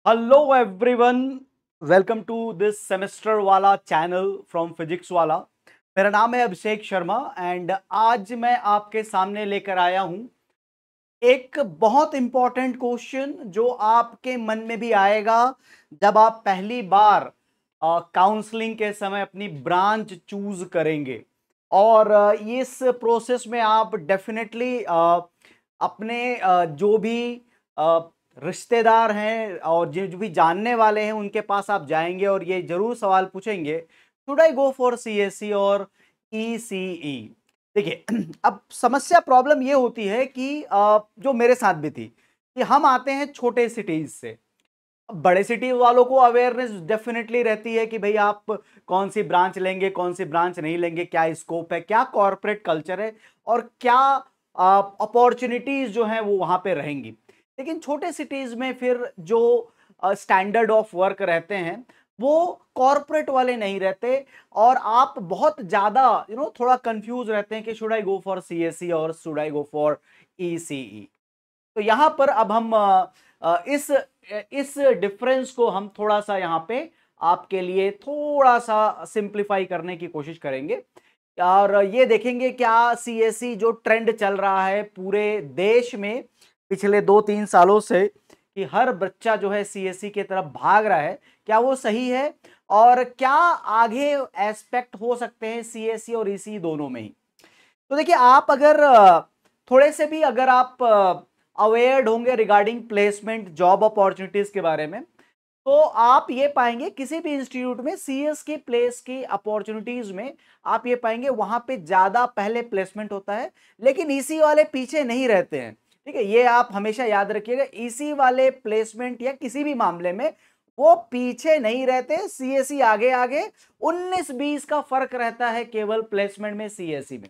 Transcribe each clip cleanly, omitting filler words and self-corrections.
Hello everyone, welcome to this semester Wallah channel from physics Wallah. मेरा नाम है अभिषेक शर्मा एंड आज मैं आपके सामने लेकर आया हूं एक बहुत इंपॉर्टेंट क्वेश्चन जो आपके मन में भी आएगा जब आप पहली बार काउंसलिंग के समय अपनी ब्रांच चूज करेंगे। और इस प्रोसेस में आप डेफिनेटली अपने जो भी अ, रिश्तेदार हैं और जो जो भी जानने वाले हैं उनके पास आप जाएंगे और ये जरूर सवाल पूछेंगे, should I go for CSC और ईसीई। देखिए अब समस्या प्रॉब्लम ये होती है कि जो मेरे साथ भी थी कि हम आते हैं छोटे सिटीज से। अब बड़े सिटी वालों को अवेयरनेस डेफिनेटली रहती है कि भाई आप कौन सी ब्रांच लेंगे, कौन सी ब्रांच नहीं लेंगे, क्या स्कोप है, क्या कॉरपोरेट कल्चर है और क्या अपॉर्चुनिटीज जो हैं वो वहां पे रहेंगी। लेकिन छोटे सिटीज में फिर जो स्टैंडर्ड ऑफ वर्क रहते हैं वो कॉरपोरेट वाले नहीं रहते और आप बहुत ज्यादा थोड़ा कंफ्यूज रहते हैं कि should I go for CSC और should I go for ECE. तो यहां पर अब हम इस डिफरेंस को हम थोड़ा सा यहां पे आपके लिए थोड़ा सा सिंप्लीफाई करने की कोशिश करेंगे और ये देखेंगे क्या सीएससी जो ट्रेंड चल रहा है पूरे देश में पिछले 2-3 सालों से कि हर बच्चा जो है सीएससी की तरफ भाग रहा है, क्या वो सही है और क्या आगे एस्पेक्ट हो सकते हैं सीएससी और ईसी दोनों में ही। तो देखिए आप अगर थोड़े से भी अगर आप अवेयर्ड होंगे रिगार्डिंग प्लेसमेंट जॉब अपॉर्चुनिटीज के बारे में, तो आप ये पाएंगे किसी भी इंस्टीट्यूट में सीएस की प्लेस की अपॉर्चुनिटीज में आप ये पाएंगे वहां पे ज्यादा पहले प्लेसमेंट होता है, लेकिन ईसी वाले पीछे नहीं रहते हैं। ठीक है, ये आप हमेशा याद रखिएगा, ईसी वाले प्लेसमेंट या किसी भी मामले में वो पीछे नहीं रहते, सीएससी आगे आगे 19-20 का फर्क रहता है केवल प्लेसमेंट में सीएससी में।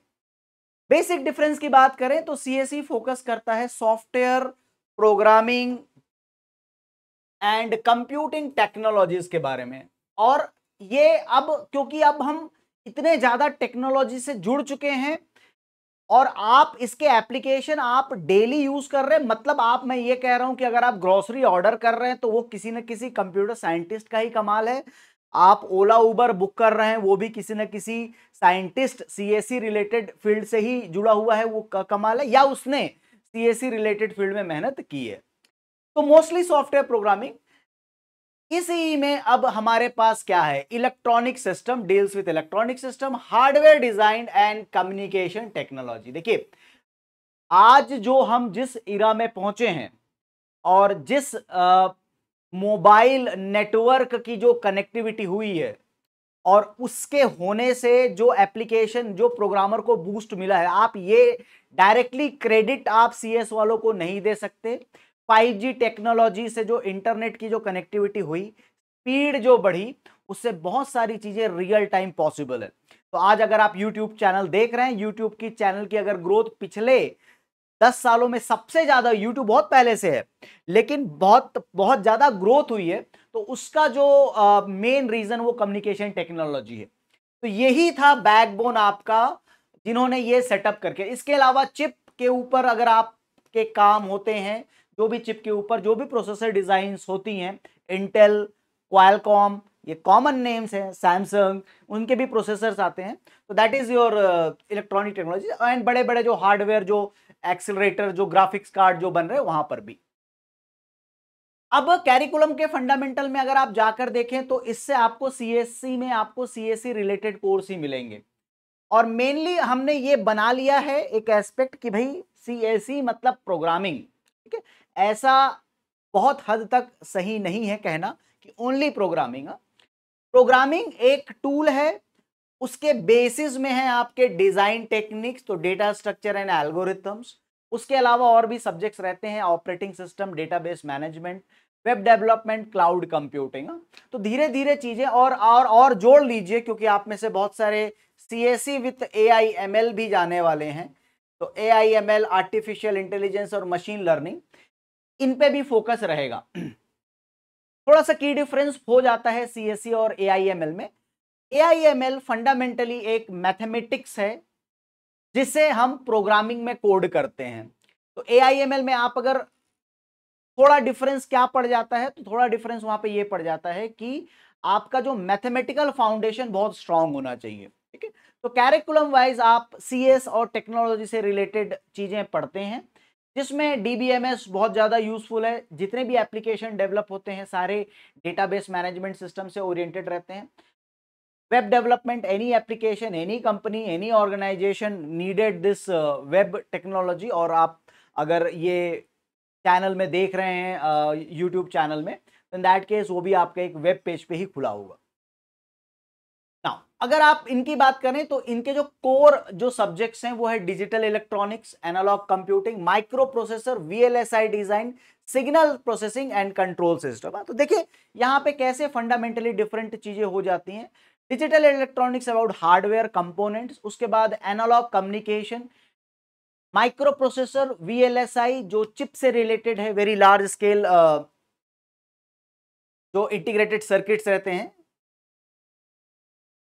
बेसिक डिफरेंस की बात करें तो सीएसई फोकस करता है software programming and computing technologies के बारे में। और ये अब क्योंकि अब हम इतने ज्यादा टेक्नोलॉजी से जुड़ चुके हैं और आप इसके एप्लीकेशन आप डेली यूज कर रहे हैं, मतलब आप, मैं ये कह रहा हूं कि अगर आप ग्रोसरी ऑर्डर कर रहे हैं तो वो किसी न किसी कंप्यूटर साइंटिस्ट का ही कमाल है। आप ओला उबर बुक कर रहे हैं वो भी किसी न किसी साइंटिस्ट सीएससी रिलेटेड फील्ड से ही जुड़ा हुआ है, वो कमाल है या उसने सीएससी रिलेटेड फील्ड में मेहनत की है। तो मोस्टली सॉफ्टवेयर प्रोग्रामिंग। इसी में अब हमारे पास क्या है, electronic system, deals with electronic system, hardware design and communication technology. देखिए आज जो हम जिस इरा में पहुंचे हैं और जिस मोबाइल नेटवर्क की जो कनेक्टिविटी हुई है और उसके होने से जो एप्लीकेशन जो प्रोग्रामर को बूस्ट मिला है, आप ये डायरेक्टली क्रेडिट आप सीएस वालों को नहीं दे सकते। 5G टेक्नोलॉजी से जो इंटरनेट की जो कनेक्टिविटी हुई, स्पीड जो बढ़ी, उससे बहुत सारी चीजें रियल टाइम पॉसिबल है। तो आज अगर आप यूट्यूब चैनल देख रहे हैं, यूट्यूब की चैनल की अगर ग्रोथ पिछले 10 सालों में सबसे ज्यादा, यूट्यूब बहुत पहले से है लेकिन बहुत बहुत ज्यादा ग्रोथ हुई है, तो उसका जो मेन रीजन वो कम्युनिकेशन टेक्नोलॉजी है। तो यही था बैकबोन आपका जिन्होंने ये सेटअप करके, इसके अलावा चिप के ऊपर अगर आपके काम होते हैं, जो भी चिप के ऊपर जो भी प्रोसेसर डिजाइंस होती हैं, इंटेल, क्वालकॉम, ये कॉमन नेम्स हैं, सैमसंग, उनके भी प्रोसेसर्स आते हैं। तो that is your electronic technology and बड़े बड़े जो हार्डवेयर, जो एक्सिलरेटर, जो ग्राफिक्स कार्ड जो बन रहे हैं वहां पर भी। अब कैरिकुलम के फंडामेंटल में अगर आप जाकर देखें तो इससे आपको सीएससी में आपको सीएससी रिलेटेड कोर्स ही मिलेंगे। और मेनली हमने ये बना लिया है एक एस्पेक्ट कि भाई सीएससी मतलब प्रोग्रामिंग। ठीक है, ऐसा बहुत हद तक सही नहीं है कहना कि ओनली प्रोग्रामिंग। प्रोग्रामिंग एक टूल है, उसके बेसिस में है आपके डिजाइन टेक्निक्स, तो डेटा स्ट्रक्चर एंड एल्गोरिथम्स। उसके अलावा और भी सब्जेक्ट्स रहते हैं, operating system, database management, web development, cloud computing. तो धीरे धीरे चीजें और जोड़ लीजिए क्योंकि आप में से बहुत सारे सीएससी विथ एआईएमएल भी जाने वाले हैं। तो एआईएमएल, आर्टिफिशियल इंटेलिजेंस और मशीन लर्निंग, इन पे भी फोकस रहेगा। थोड़ा सा की डिफरेंस हो जाता है सीएससी और एआईएमएल में। एआईएमएल फंडामेंटली एक मैथमेटिक्स है जिसे हम प्रोग्रामिंग में कोड करते हैं। तो एआईएमएल में आप अगर थोड़ा डिफरेंस क्या पड़ जाता है, तो थोड़ा डिफरेंस वहां पे ये पड़ जाता है कि आपका जो मैथमेटिकल फाउंडेशन बहुत स्ट्रांग होना चाहिए, ठीक है। तो कैरिकुलम वाइज आप सीएस और टेक्नोलॉजी से रिलेटेड चीजें पढ़ते हैं, जिसमें डीबीएमएस बहुत ज्यादा यूजफुल है। जितने भी एप्लीकेशन डेवलप होते हैं सारे डेटाबेस मैनेजमेंट सिस्टम से ओरिएंटेड रहते हैं। Web development, any application, any company, any organisation needed this web technology. और आप अगर ये चैनल में देख रहे हैं यूट्यूब चैनल में, इन दैट केस वो भी आपके एक वेब पेज पे ही खुला होगा। नाउ अगर आप इनकी बात करें तो इनके जो कोर जो सब्जेक्ट्स हैं वो है digital electronics, analogue computing, microprocessor, VLSI design, signal processing and control system. तो देखिए यहां पे कैसे फंडामेंटली डिफरेंट चीजें हो जाती हैं। Digital electronics about hardware components, उसके बाद analogue communication, microprocessor, VLSI जो चिप से रिलेटेड है, वेरी लार्ज स्केल जो इंटीग्रेटेड सर्किट्स रहते हैं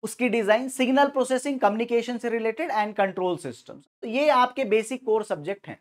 उसकी डिजाइन, सिग्नल प्रोसेसिंग, कम्युनिकेशन से रिलेटेड एंड कंट्रोल सिस्टम्स। तो ये आपके बेसिक कोर सब्जेक्ट हैं।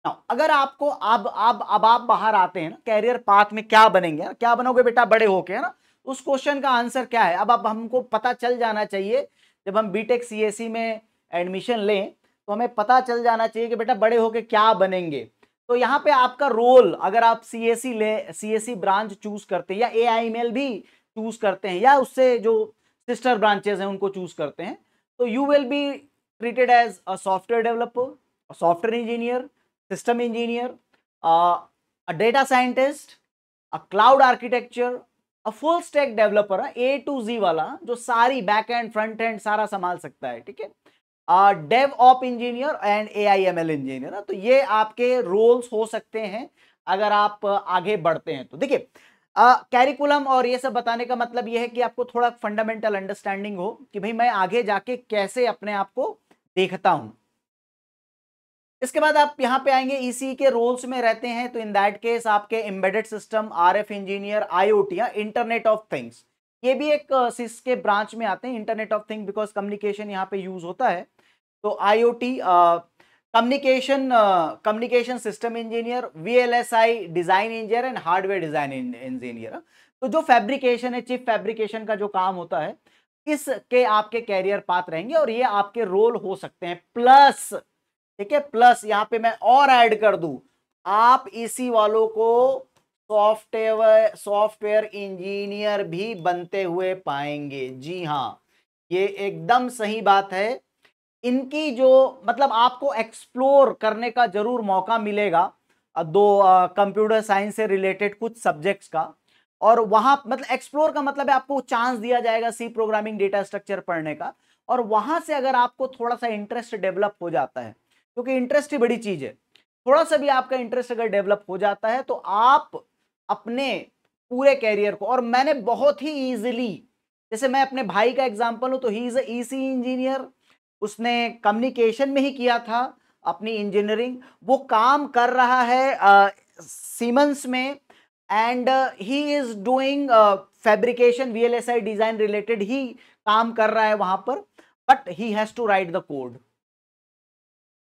Now, अगर आपको अब आप बाहर आते हैं ना कैरियर पाथ में, क्या बनेंगे, क्या बनोगे बेटा बड़े होके, है ना, उस क्वेश्चन का आंसर क्या है अब हमको पता चल जाना चाहिए। जब हम बीटेक सीएसई में एडमिशन लें तो हमें पता चल जाना चाहिए कि बेटा बड़े होके क्या बनेंगे। तो यहाँ पे आपका रोल, अगर आप सीएसई सीएसई ब्रांच चूज करते हैं या एआईएमएल भी चूज करते हैं या उससे जो सिस्टर ब्रांचेस हैं उनको चूज करते हैं, तो you will be treated as a software developer, software engineer, system engineer, a data scientist, a cloud architecture, a full stack developer, A to Z वाला जो सारी बैक एंड फ्रंट एंड सारा संभाल सकता है, ठीक है। Dev op engineer and AIML engineer. तो ये आपके रोल्स हो सकते हैं अगर आप आगे बढ़ते हैं। तो देखिए कैरिकुलम और ये सब बताने का मतलब ये है कि आपको थोड़ा फंडामेंटल अंडरस्टैंडिंग हो कि भाई मैं आगे जाके कैसे अपने आप को देखता हूं। इसके बाद आप यहां पे आएंगे ईसी के रोल्स में रहते हैं, तो इन दैट केस आपके embedded system, RF engineer, IoT या इंटरनेट ऑफ थिंग्स, ये भी एक सिस के ब्रांच में आते हैं। Internet of thing because communication यहाँ पे यूज होता है, तो IoT, communication system engineer, VLSI design engineer and hardware design engineer. तो जो फैब्रिकेशन है, चिप फैब्रिकेशन का जो काम होता है, इसके आपके कैरियर पाथ रहेंगे और ये आपके रोल हो सकते हैं। प्लस, ठीक है, प्लस यहां पे मैं और ऐड कर दूं, आप इसी वालों को सॉफ्टवेयर इंजीनियर भी बनते हुए पाएंगे। जी हां, ये एकदम सही बात है। इनकी जो मतलब आपको एक्सप्लोर करने का जरूर मौका मिलेगा दो कंप्यूटर साइंस से रिलेटेड कुछ सब्जेक्ट्स का, और वहां मतलब एक्सप्लोर का मतलब है आपको चांस दिया जाएगा सी प्रोग्रामिंग, डेटा स्ट्रक्चर पढ़ने का, और वहां से अगर आपको थोड़ा सा इंटरेस्ट डेवलप हो जाता है, क्योंकि इंटरेस्ट ही बड़ी चीज है, थोड़ा सा भी आपका इंटरेस्ट अगर डेवलप हो जाता है तो आप अपने पूरे कैरियर को, और मैंने बहुत ही इजीली, जैसे मैं अपने भाई का एग्जांपल हूं तो ही इज ईसी इंजीनियर, उसने कम्युनिकेशन में ही किया था अपनी इंजीनियरिंग, वो काम कर रहा है सीमेंस में, and he is doing fabrication, VLSI design related ही काम कर रहा है वहां पर, but he has to write the code,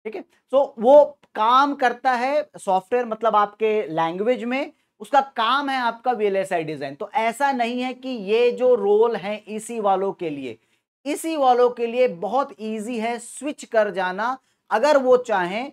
ठीक है। सो वो काम करता है सॉफ्टवेयर मतलब आपके लैंग्वेज में, उसका काम है आपका वीएलएसआई डिजाइन। तो ऐसा नहीं है कि ये जो रोल है इसी वालों के लिए, इसी वालों के लिए बहुत इजी है स्विच कर जाना अगर वो चाहें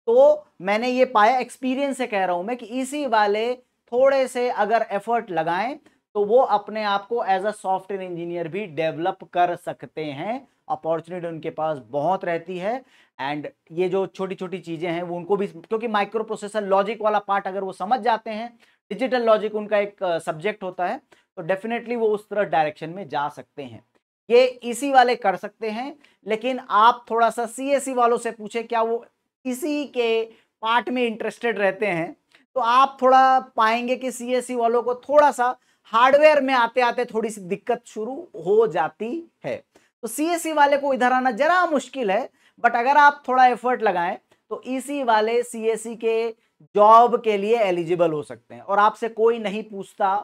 तो। मैंने ये पाया, एक्सपीरियंस से कह रहा हूं मैं, कि इसी वाले थोड़े से अगर एफर्ट लगाएं तो वो अपने आप को एज अ सॉफ्टवेयर इंजीनियर भी डेवलप कर सकते हैं। अपॉर्चुनिटी उनके पास बहुत रहती है, एंड ये जो छोटी छोटी चीजें हैं वो उनको भी, क्योंकि माइक्रो प्रोसेसर लॉजिक वाला पार्ट अगर वो समझ जाते हैं, डिजिटल लॉजिक उनका एक सब्जेक्ट होता है, तो डेफिनेटली वो उस तरह डायरेक्शन में जा सकते हैं। ये इसी वाले कर सकते हैं, लेकिन आप थोड़ा सा सीएसई वालों से पूछे क्या वो इसी के पार्ट में इंटरेस्टेड रहते हैं, तो आप थोड़ा पाएंगे कि सीएसई वालों को थोड़ा सा हार्डवेयर में आते आते थोड़ी सी दिक्कत शुरू हो जाती है। तो सीएसई वाले को इधर आना जरा मुश्किल है, बट अगर आप थोड़ा एफर्ट लगाएं तो इसी वाले सीएसई के जॉब के लिए एलिजिबल हो सकते हैं, और आपसे कोई नहीं पूछता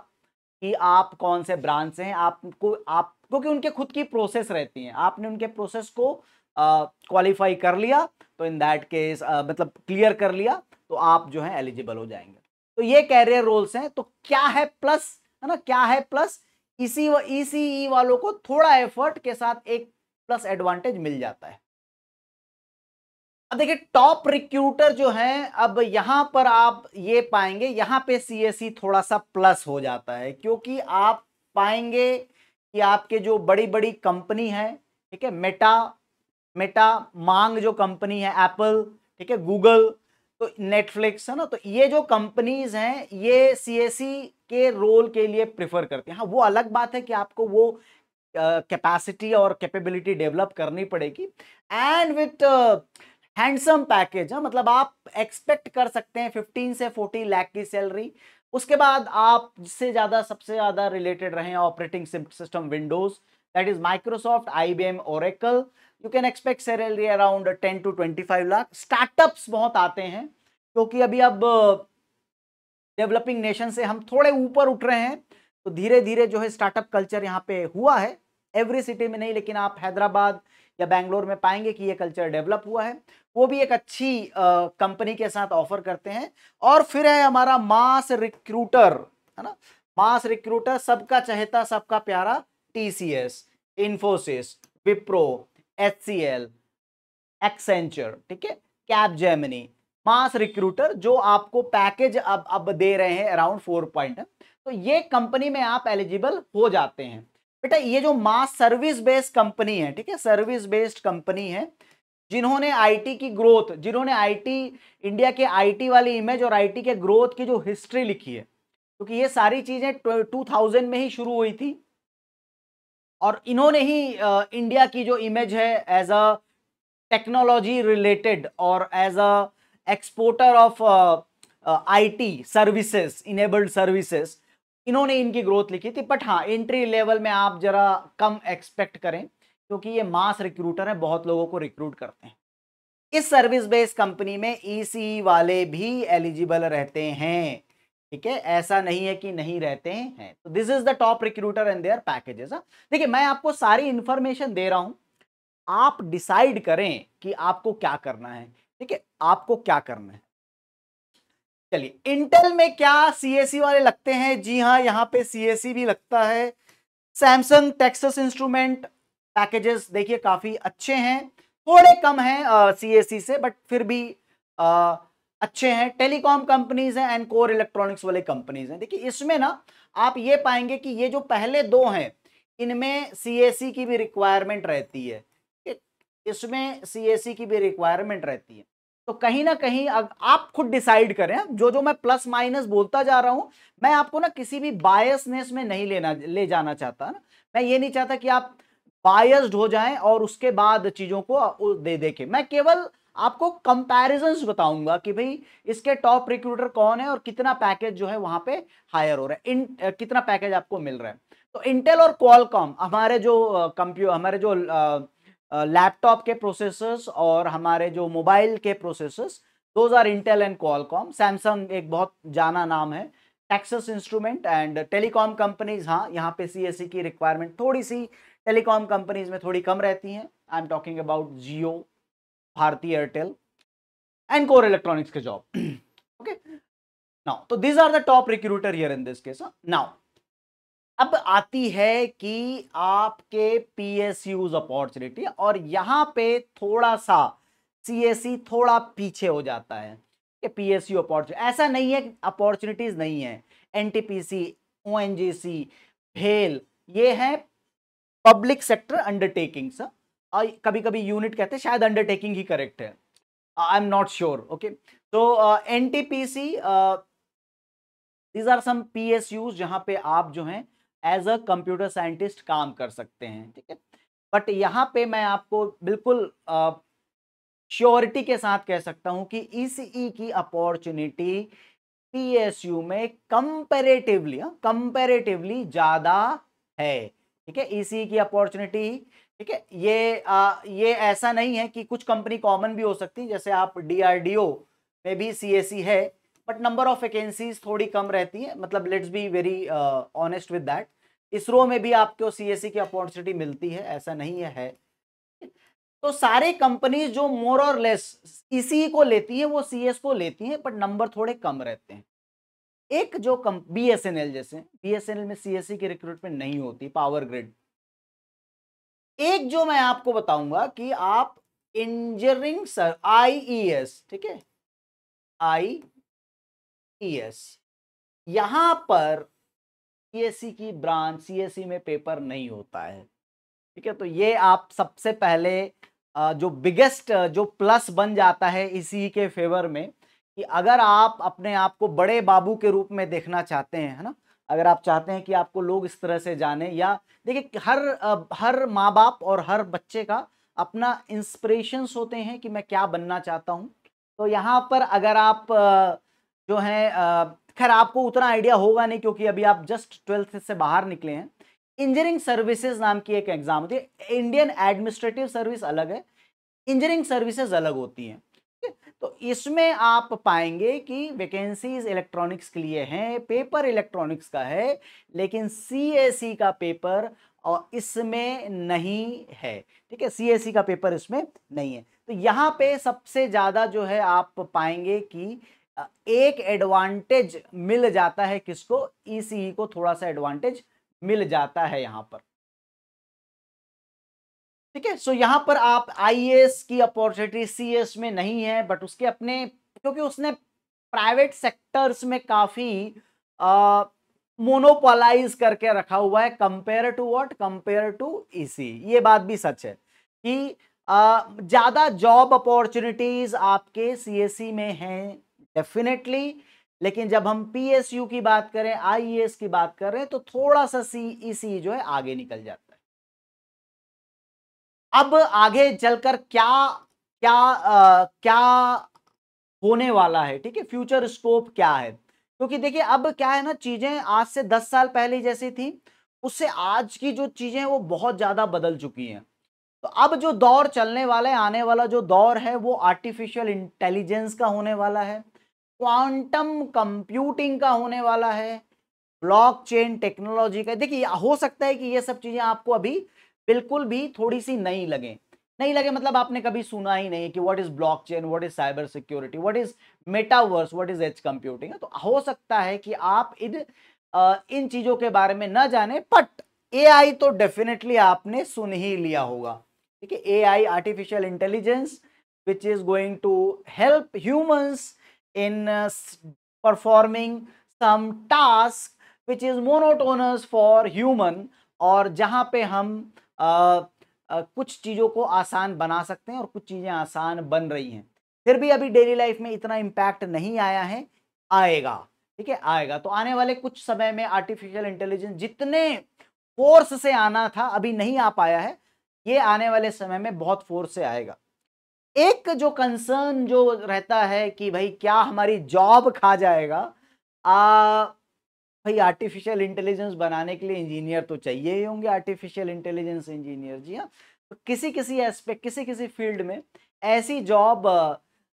कि आप कौन से ब्रांच से हैं, आपको आप क्योंकि उनके खुद की प्रोसेस रहती है, आपने उनके प्रोसेस को क्वालिफाई कर लिया तो इन दैट केस मतलब क्लियर कर लिया तो आप जो है एलिजिबल हो जाएंगे। तो ये कैरियर रोल्स हैं। तो क्या है प्लस, है ना, क्या है प्लस, इसी ईसीई वालों को थोड़ा एफर्ट के साथ एक प्लस एडवांटेज मिल जाता है। अब देखिए टॉप रिक्रूटर जो है, अब यहां पर आप ये पाएंगे, यहां पे सीएसई थोड़ा सा प्लस हो जाता है, क्योंकि आप पाएंगे कि आपके जो बड़ी बड़ी कंपनी है, ठीक है, मेटा मेटा मांग जो कंपनी है, एप्पल, ठीक है, गूगल, तो नेटफ्लिक्स, है ना, तो ये जो कंपनीज हैं ये सीएसई के रोल के लिए प्रिफर करते हैं। हाँ, वो अलग बात है कि आपको वो कैपेसिटी और कैपेबिलिटी डेवलप करनी पड़ेगी, एंड विथ हैंडसम पैकेज। मतलब आप एक्सपेक्ट कर सकते हैं 15 से 40 लाख की सैलरी। उसके बाद आप जिससे ज्यादा, सबसे ज्यादा रिलेटेड रहे operating system Windows, that is Microsoft, IBM, Oracle, you can expect salary around 10 to 25 lakh. Startups बहुत आते हैं, क्योंकि अभी अब डेवलपिंग नेशन से हम थोड़े ऊपर उठ रहे हैं, तो धीरे धीरे जो है स्टार्टअप कल्चर यहाँ पे हुआ है। एवरी सिटी में नहीं, लेकिन आप हैदराबाद या बैंगलोर में पाएंगे कि ये कल्चर डेवलप हुआ है। वो भी एक अच्छी कंपनी के साथ ऑफर करते हैं। और फिर है हमारा मास रिक्रूटर, है ना, मास रिक्रूटर, सबका चहेता सबका प्यारा, TCS, Infosys, Wipro, HCL, Accenture, ठीक है, कैपजेमिनी, मास रिक्रूटर, जो आपको पैकेज अब दे रहे हैं अराउंड 4 पॉइंट। तो ये कंपनी में आप एलिजिबल हो जाते हैं। बेटा ये जो मास सर्विस बेस्ड कंपनी है, ठीक है, सर्विस बेस्ड कंपनी है, जिन्होंने आईटी की ग्रोथ, जिन्होंने आईटी, इंडिया के आईटी वाली इमेज और आईटी के ग्रोथ की जो हिस्ट्री लिखी है, क्योंकि ये सारी चीजें 2000 में ही शुरू हुई थी, और इन्होंने ही इंडिया की जो इमेज है एज अ टेक्नोलॉजी रिलेटेड और as a exporter of IT services, enabled services, इन्होंने इनकी ग्रोथ लिखी थी। बट हाँ, एंट्री लेवल में आप जरा कम एक्सपेक्ट करें, क्योंकि ये मास रिक्रूटर है, बहुत लोगों को रिक्रूट करते हैं। इस सर्विस बेस्ड कंपनी में ईसी वाले भी एलिजिबल रहते हैं, ठीक है, ऐसा नहीं है कि नहीं रहते हैं। तो this is the top recruiter and their packages. देखिए मैं आपको सारी इंफॉर्मेशन दे रहा हूं, आप डिसाइड करें कि आपको क्या करना है, ठीक है, आपको क्या करना है। चलिए, इंटेल में क्या सीएसई वाले लगते हैं? जी हाँ, यहां पे सीएसई भी लगता है। सैमसंग, टेक्सास इंस्ट्रूमेंट, पैकेजेस देखिए काफी अच्छे हैं, थोड़े कम हैं सीएसई से, बट फिर भी अच्छे हैं। टेलीकॉम कंपनीज हैं एंड कोर इलेक्ट्रॉनिक्स वाले कंपनीज हैं। देखिए इसमें ना आप ये पाएंगे कि ये जो पहले दो हैं, इनमें सीएसई की भी रिक्वायरमेंट रहती है, इसमें सीएसई की भी रिक्वायरमेंट रहती है। तो कहीं ना कहीं आप खुद डिसाइड करें। जो जो मैं प्लस माइनस बोलता जा रहा हूं, मैं आपको ना किसी भी बायसनेस में नहीं ले जाना चाहता ना। मैं ये नहीं चाहता कि आप बायस्ड हो जाएं और उसके बाद चीजों को देखें। मैं केवल आपको कंपैरिजंस बताऊंगा कि भाई इसके टॉप रिक्रूटर कौन है और कितना पैकेज जो है वहां पे हायर हो रहा है, कितना पैकेज आपको मिल रहा है। तो इंटेल और क्वालकॉम, हमारे जो हमारे जो लैपटॉप के प्रोसेसर्स और हमारे जो मोबाइल के processors, those are Intel and Qualcomm. Samsung एक बहुत जाना नाम है, Texas instrument and telecom companies. हाँ, यहाँ पे सीएसई की रिक्वायरमेंट थोड़ी सी टेलीकॉम कंपनीज में थोड़ी कम रहती हैं। I am talking about Jio, Bharti Airtel and core electronics के जॉब। ओके, नाउ तो these are the top recruiter here in this case. Now अब आती है कि आपके पीएसयूज अपॉर्चुनिटी, और यहां पे थोड़ा सा सीएसई थोड़ा पीछे हो जाता है कि पीएसयू अपॉर्चुनिटी, ऐसा नहीं है अपॉर्चुनिटीज नहीं है। एनटीपीसी, ओएनजीसी, भेल, ये है पब्लिक सेक्टर अंडरटेकिंग्स। कभी कभी यूनिट कहते हैं, शायद अंडरटेकिंग ही करेक्ट है, I am not sure. Okay, तो NTPC, these are some PSUs जहां पे आप जो हैं एज अ कंप्यूटर साइंटिस्ट काम कर सकते हैं, ठीक है। बट यहाँ पे मैं आपको बिल्कुल श्योरिटी के साथ कह सकता हूं कि ईसीई की अपॉर्चुनिटी पीएसयू में कंपैरेटिवली ज्यादा है, ठीक है, ईसीई की अपॉर्चुनिटी, ठीक है। ये ऐसा नहीं है कि कुछ कंपनी कॉमन भी हो सकती है, जैसे आप डीआरडीओ में भी सीएसई है, बट नंबर ऑफ वैकेंसीज थोड़ी कम रहती है। मतलब let's be very honest with that. ISRO में भी आपको सीएसई की अपॉर्चुनिटी मिलती है, ऐसा नहीं है। तो सारे कंपनीज जो मोर और लेस इसी को लेती है वो सीएस को लेती हैं, बट नंबर थोड़े कम रहते हैं। एक जो BSNL, जैसे BSNL में CSE की रिक्रूटमेंट नहीं होती, पावर ग्रिड। एक जो मैं आपको बताऊंगा कि आप इंजीनियरिंग IES, ठीक है, IES, यहां पर CSE की ब्रांच, CSE में पेपर नहीं होता है, ठीक है। तो ये आप सबसे पहले जो बिगेस्ट जो प्लस बन जाता है इसी के फेवर में, कि अगर आप अपने आप को बड़े बाबू के रूप में देखना चाहते हैं, है ना, अगर आप चाहते हैं कि आपको लोग इस तरह से जाने, या देखिए हर माँ बाप और हर बच्चे का अपना इंस्पिरेशंस होते हैं कि मैं क्या बनना चाहता हूँ। तो यहाँ पर अगर आप जो है खैर आपको उतना आइडिया होगा नहीं क्योंकि अभी आप जस्ट 12th से बाहर निकले हैं। इंजीनियरिंग सर्विसेज नाम की एक एग्जाम होती है। इंडियन एडमिनिस्ट्रेटिव सर्विस अलग है, इंजीनियरिंग सर्विसेज अलग होती हैं। तो इसमें आप पाएंगे कि वैकेंसीज इलेक्ट्रॉनिक्स के लिए हैं, पेपर इलेक्ट्रॉनिक्स का है, लेकिन सीएसई का पेपर और इसमें नहीं है, ठीक है, सीएसई का पेपर इसमें नहीं है। तो यहाँ पे सबसे ज्यादा जो है आप पाएंगे कि एक एडवांटेज मिल जाता है, किसको, ईसीई को थोड़ा सा एडवांटेज मिल जाता है यहां पर, ठीक है। सो यहां पर आप आईएएस की अपॉर्चुनिटी सीएस में नहीं है, बट उसके अपने, क्योंकि उसने प्राइवेट सेक्टर्स में काफी मोनोपोलाइज करके रखा हुआ है, compare to what, compare to EC. ये बात भी सच है कि ज्यादा जॉब अपॉर्चुनिटीज आपके सीएसई में हैं डेफिनेटली, लेकिन जब हम पीएसयू की बात करें, आईएएस की बात कर रहे हैं, तो थोड़ा सा सीईसी जो है आगे निकल जाता है। अब आगे चलकर क्या क्या क्या होने वाला है, ठीक है, फ्यूचर स्कोप क्या है, क्योंकि देखिए अब क्या है ना, चीजें आज से 10 साल पहले जैसी थी, उससे आज की जो चीजें हैं वो बहुत ज्यादा बदल चुकी हैं। तो अब जो दौर चलने वाला है, आने वाला जो दौर है, वो आर्टिफिशियल इंटेलिजेंस का होने वाला है, क्वांटम कंप्यूटिंग का होने वाला है, ब्लॉकचेन टेक्नोलॉजी का। देखिए हो सकता है कि ये सब चीजें आपको अभी बिल्कुल भी थोड़ी सी नहीं लगे मतलब आपने कभी सुना ही नहीं कि what is blockchain, what is cyber security, what is metaverse, what is edge computing. तो हो सकता है कि आप इन चीजों के बारे में ना जाने, बट एआई तो डेफिनेटली आपने सुन ही लिया होगा, ठीक है। AI, artificial intelligence, which is going to help humans in performing some task which is monotonous for human, और जहां पे हम कुछ चीजों को आसान बना सकते हैं और कुछ चीजें आसान बन रही हैं, फिर भी अभी डेली लाइफ में इतना इम्पैक्ट नहीं आया है, आएगा, ठीक है, आएगा। तो आने वाले कुछ समय में आर्टिफिशियल इंटेलिजेंस जितने फोर्स से आना था अभी नहीं आ पाया है, ये आने वाले समय में बहुत फोर्स से आएगा। एक जो कंसर्न जो रहता है कि भाई क्या हमारी जॉब खा जाएगा, भाई आर्टिफिशियल इंटेलिजेंस बनाने के लिए इंजीनियर तो चाहिए ही होंगे, आर्टिफिशियल इंटेलिजेंस इंजीनियर, जी हाँ। तो किसी किसी एस्पेक्ट, किसी किसी फील्ड में ऐसी जॉब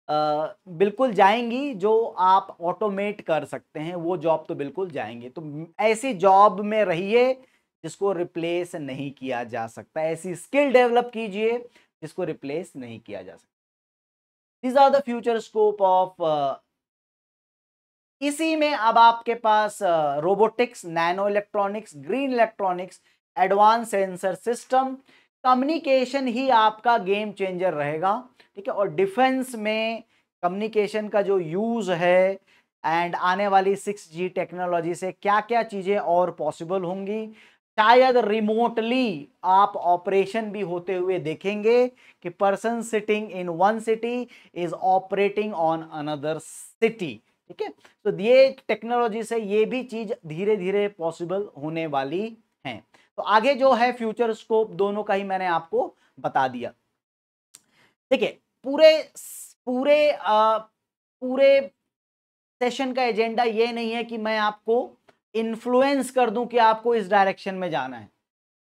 बिल्कुल जाएंगी जो आप ऑटोमेट कर सकते हैं, वो जॉब तो बिल्कुल जाएंगे। तो ऐसी जॉब में रहिए जिसको रिप्लेस नहीं किया जा सकता, ऐसी स्किल डेवलप कीजिए जिसको रिप्लेस नहीं किया जा सकता। These are the future scope of इसी में अब आपके पास robotics, nano electronics, green electronics, advance sensor system, communication ही आपका गेम चेंजर रहेगा, ठीक है। और डिफेंस में कम्युनिकेशन का जो यूज है एंड आने वाली 6G टेक्नोलॉजी से क्या क्या चीजें और पॉसिबल होंगी, शायद रिमोटली आप ऑपरेशन भी होते हुए देखेंगे कि person sitting in one city is operating on another city, ठीक है। तो ये टेक्नोलॉजी से ये भी चीज धीरे धीरे पॉसिबल होने वाली है। तो आगे जो है फ्यूचर स्कोप दोनों का ही मैंने आपको बता दिया। देखिए पूरे पूरे पूरे सेशन का एजेंडा ये नहीं है कि मैं आपको इन्फ्लुएंस कर दूं कि आपको इस डायरेक्शन में जाना है,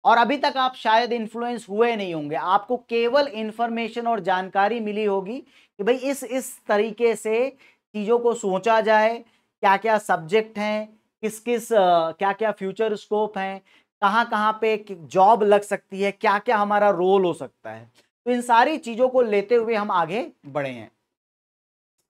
और अभी तक आप शायद इन्फ्लुएंस हुए नहीं होंगे, आपको केवल इंफॉर्मेशन और जानकारी मिली होगी कि भाई इस तरीके से चीजों को सोचा जाए, क्या क्या सब्जेक्ट हैं, किस किस क्या क्या फ्यूचर स्कोप हैं, कहाँ कहाँ पे जॉब लग सकती है, क्या क्या हमारा रोल हो सकता है। तो इन सारी चीजों को लेते हुए हम आगे बढ़े हैं।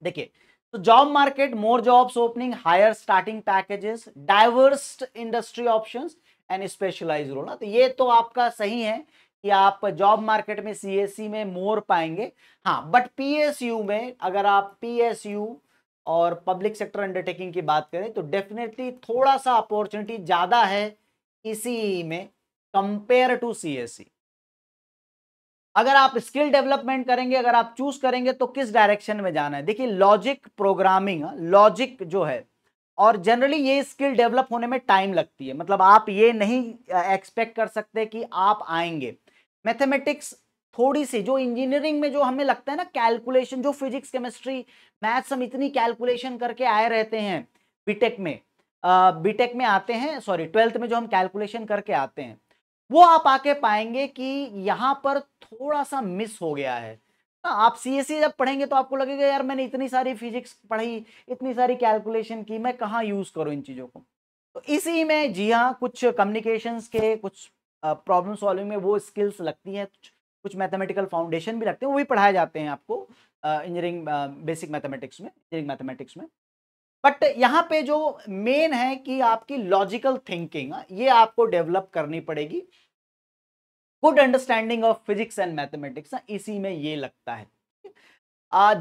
देखिए तो job market, more jobs opening, higher starting packages, diverse industry options and specialize role. तो ये तो आपका सही है कि आप जॉब मार्केट में सीएससी में मोर पाएंगे। हाँ, बट पीएसयू में अगर आप पीएसयू और पब्लिक सेक्टर अंडरटेकिंग की बात करें तो डेफिनेटली थोड़ा सा अपॉर्चुनिटी ज्यादा है इसी में कंपेयर टू सीएससी। अगर आप स्किल डेवलपमेंट करेंगे, अगर आप चूज करेंगे तो किस डायरेक्शन में जाना है, देखिए लॉजिक प्रोग्रामिंग, लॉजिक जो है, और जनरली ये स्किल डेवलप होने में टाइम लगती है। मतलब आप ये नहीं एक्सपेक्ट कर सकते कि आप आएंगे। मैथमेटिक्स थोड़ी सी जो इंजीनियरिंग में जो हमें लगता है ना कैलकुलेशन, जो फिजिक्स केमिस्ट्री मैथ्स हम इतनी कैलकुलेशन करके आए रहते हैं बीटेक में, बीटेक में आते हैं, सॉरी 12th में जो हम कैलकुलेशन करके आते हैं, वो आप आके पाएंगे कि यहां पर थोड़ा सा मिस हो गया है। आप सीएससी जब पढ़ेंगे तो आपको लगेगा यार मैंने इतनी सारी फिजिक्स पढ़ी, इतनी सारी कैलकुलेशन की, मैं कहाँ यूज करूं इन चीजों को। तो इसी में जी हाँ, कुछ कम्युनिकेशंस के, कुछ प्रॉब्लम सॉल्विंग में वो स्किल्स लगती हैं, कुछ मैथमेटिकल फाउंडेशन भी लगते हैं, वो भी पढ़ाए जाते हैं आपको इंजीनियरिंग बेसिक मैथमेटिक्स में, इंजीनियरिंग मैथमेटिक्स में। बट यहाँ पे जो मेन है कि आपकी लॉजिकल थिंकिंग ये आपको डेवलप करनी पड़ेगी। Good understanding of physics and mathematics इसी में ये लगता है।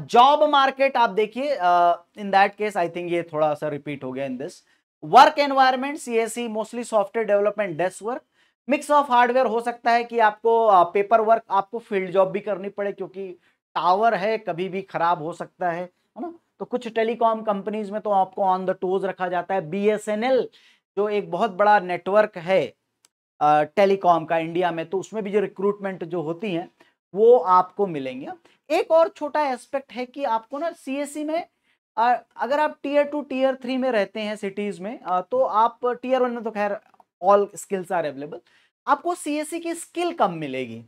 जॉब मार्केट आप देखिए, इन दैट केस आई थिंक ये थोड़ा सा रिपीट हो गया in this. Work environment CSC mostly software development, desk work, mix of hardware. हो सकता है कि आपको पेपर वर्क, आपको फील्ड जॉब भी करनी पड़े क्योंकि टावर है, कभी भी खराब हो सकता है ना। तो कुछ टेलीकॉम कंपनीज में तो आपको ऑन द टोज रखा जाता है। बीएसएनएल जो एक बहुत बड़ा नेटवर्क है टेलीकॉम का इंडिया में, तो उसमें भी जो रिक्रूटमेंट जो होती हैं वो आपको मिलेंगे। एक और छोटा एस्पेक्ट है कि आपको ना सीएससी में अगर आप टीयर 2 टीयर 3 में रहते हैं सिटीज में, तो आप टीयर 1 में तो खैर ऑल स्किल्स आर अवेलेबल, आपको सीएससी की स्किल कम मिलेगी।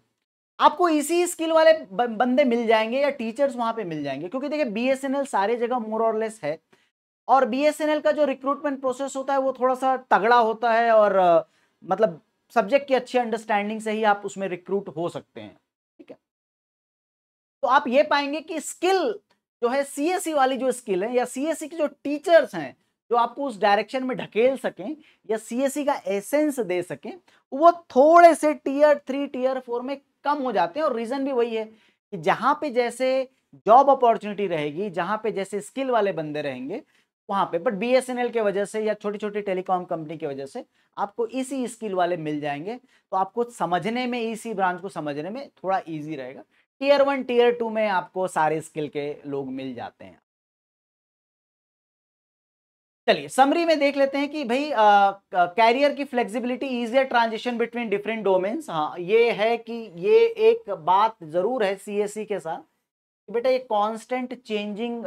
आपको इसी स्किल वाले बंदे मिल जाएंगे या टीचर्स वहां पे मिल जाएंगे, क्योंकि देखिए बीएसएनएल सारे जगह मोर और लेस है, और बीएसएनएल का जो रिक्रूटमेंट प्रोसेस होता है वो थोड़ा सा तगड़ा होता है, और मतलब सब्जेक्ट की अच्छी अंडरस्टैंडिंग से ही आप उसमें रिक्रूट हो सकते हैं। ठीक है, तो आप ये पाएंगे कि स्किल जो है सीएससी वाली जो स्किल है, या सीएससी के जो टीचर्स हैं जो आपको उस डायरेक्शन में ढकेल सकें या सीएससी का एसेंस दे सकें, वो थोड़े से टीयर 3 टीयर 4 में कम हो जाते हैं। और रीजन भी वही है कि जहां पे जैसे जॉब अपॉर्चुनिटी रहेगी, जहां पे जैसे स्किल वाले बंदे रहेंगे वहां पे, बट बीएसएनएल के वजह से या छोटी छोटी टेलीकॉम कंपनी की वजह से आपको इसी स्किल वाले मिल जाएंगे, तो आपको समझने में, इसी ब्रांच को समझने में थोड़ा इजी रहेगा। टीयर 1 टीयर 2 में आपको सारे स्किल के लोग मिल जाते हैं। चलिए समरी में देख लेते हैं कि भाई कैरियर की flexibility, easier transition between different domains. हाँ, ये है कि ये एक बात जरूर है सीएससी के साथ कि बेटा ये कांस्टेंट चेंजिंग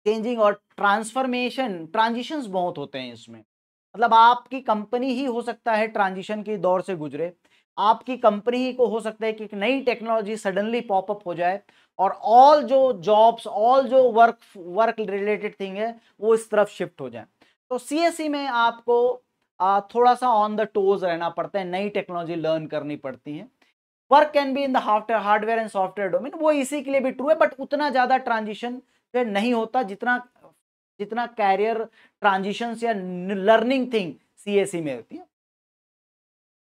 चेंजिंग और ट्रांसफॉर्मेशन, ट्रांजिशंस बहुत होते हैं इसमें। मतलब आपकी कंपनी ही हो सकता है ट्रांजिशन के दौर से गुजरे, आपकी कंपनी ही को हो सकता है कि एक नई टेक्नोलॉजी सडनली पॉपअप हो जाए और ऑल जो जॉब्स, ऑल जो वर्क रिलेटेड थिंग है वो इस तरफ शिफ्ट हो जाए। तो सीएससी में आपको थोड़ा सा ऑन द टोज रहना पड़ता है, नई टेक्नोलॉजी लर्न करनी पड़ती है। Work can be in the hardware and software domain, वो इसी के लिए भी ट्रू है, बट उतना ज्यादा ट्रांजिशन नहीं होता जितना जितना कैरियर ट्रांजिशन या लर्निंग थिंग सीएससी में होती है।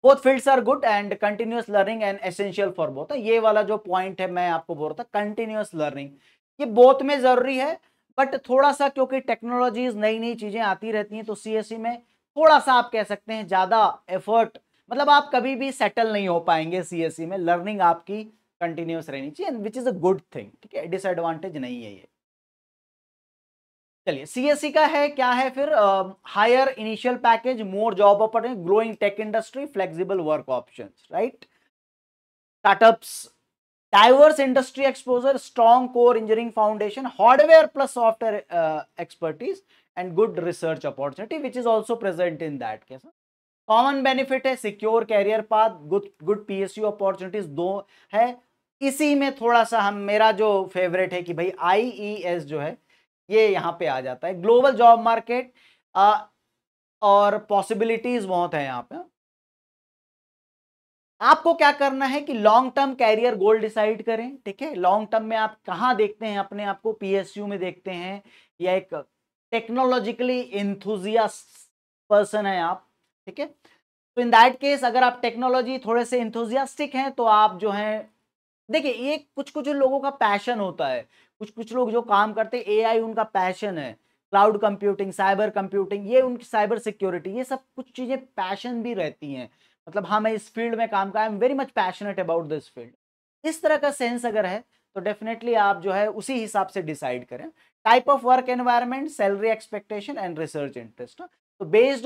Both fields are good and continuous learning and essential for both. ये वाला जो पॉइंट है मैं आपको बोल रहा था, कंटिन्यूअस लर्निंग ये बोथ में जरूरी है, बट थोड़ा सा क्योंकि टेक्नोलॉजीज नई नई चीजें आती रहती हैं तो सीएससी में थोड़ा सा आप कह सकते हैं ज्यादा एफर्ट, मतलब आप कभी भी सेटल नहीं हो पाएंगे सीएससी में। लर्निंग आपकी कंटिन्यूअस रहनी चाहिए, which is a good thing. ठीक है, डिसएडवांटेज नहीं है ये। चलिए सीएससी का है क्या है फिर, higher initial package, more job opportunity, growing tech industry, flexible work options, right, startups, diverse industry exposure, strong core engineering foundation, hardware plus software expertise and good research opportunity which is also present in that case. Common benefit है secure career path, good good PSU opportunities दो है। इसी में थोड़ा सा हम, मेरा जो फेवरेट है कि भाई आईईएस जो है ये यहाँ पे आ जाता है, ग्लोबल जॉब मार्केट, और पॉसिबिलिटीज बहुत है यहाँ पे। आपको क्या करना है कि long term career goal decide करें, ठीक है। लॉन्ग टर्म में आप कहाँ देखते हैं अपने आप को, पीएसयू में देखते हैं या एक टेक्नोलॉजिकली इंथुजियास्ट पर्सन है आप, ठीक है। तो इन दैट केस अगर आप टेक्नोलॉजी थोड़े से इंथुजियास्टिक हैं तो आप जो हैं, देखिए ये कुछ कुछ लोगों का पैशन होता है, कुछ कुछ लोग जो काम करते हैं एआई उनका पैशन है, क्लाउड कंप्यूटिंग, साइबर कंप्यूटिंग, ये उनकी साइबर सिक्योरिटी, ये सब कुछ चीजें पैशन भी रहती हैं। मतलब हाँ मैं इस फील्ड में काम कर, I am very much passionate about this field, इस तरह का सेंस अगर है तो डेफिनेटली आप जो है उसी हिसाब से डिसाइड करें। Type of work environment, salary expectation and research interest, तो बेस्ड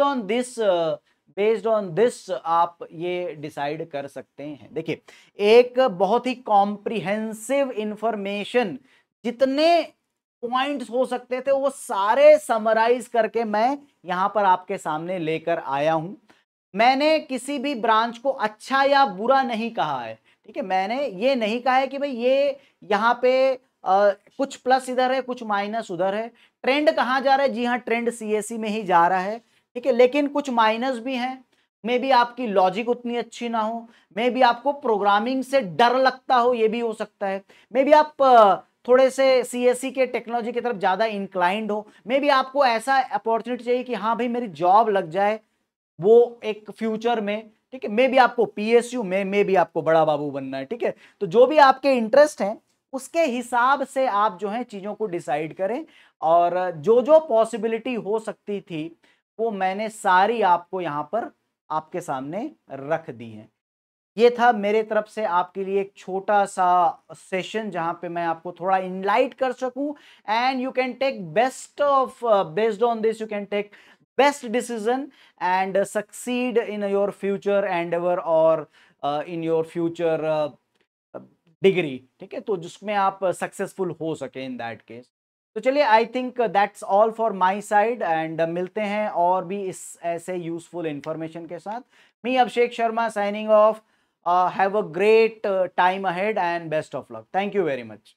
ऑन दिस आप ये डिसाइड कर सकते हैं। देखिए एक बहुत ही कॉम्प्रिहेंसिव इंफॉर्मेशन, जितने पॉइंट्स हो सकते थे वो सारे समराइज करके मैं यहां पर आपके सामने लेकर आया हूं। मैंने किसी भी ब्रांच को अच्छा या बुरा नहीं कहा है, ठीक है। मैंने ये नहीं कहा है कि भाई ये यहाँ पे कुछ प्लस इधर है कुछ माइनस उधर है। ट्रेंड कहाँ जा रहा है, जी हाँ ट्रेंड सीएससी में ही जा रहा है, ठीक है। लेकिन कुछ माइनस भी हैं, मे बी आपकी लॉजिक उतनी अच्छी ना हो, मे बी आपको प्रोग्रामिंग से डर लगता हो, ये भी हो सकता है। मे बी आप थोड़े से सीएससी के टेक्नोलॉजी की तरफ ज्यादा इंक्लाइंड हो, मे बी आपको ऐसा अपॉर्चुनिटी चाहिए कि हाँ भाई मेरी जॉब लग जाए वो एक फ्यूचर में, ठीक है। मे बी आपको पीएसयू में, मे बी आपको बड़ा बाबू बनना है, ठीक है। तो जो भी आपके इंटरेस्ट हैं उसके हिसाब से आप जो है चीजों को डिसाइड करें, और जो जो पॉसिबिलिटी हो सकती थी वो मैंने सारी आपको यहां पर आपके सामने रख दी है। ये था मेरे तरफ से आपके लिए एक छोटा सा सेशन जहां पे मैं आपको थोड़ा इनलाइट कर सकूं, and you can take best of, based on this you can take best decision and succeed in your future endeavour और इन योर फ्यूचर डिग्री, ठीक है। तो जिसमें आप सक्सेसफुल हो सके इन दैट केस। तो चलिए I think that's all for my side, and मिलते हैं और भी इस ऐसे यूजफुल इंफॉर्मेशन के साथ। Me Abhishek Sharma signing off. Have a great time ahead and best of luck. Thank you very much.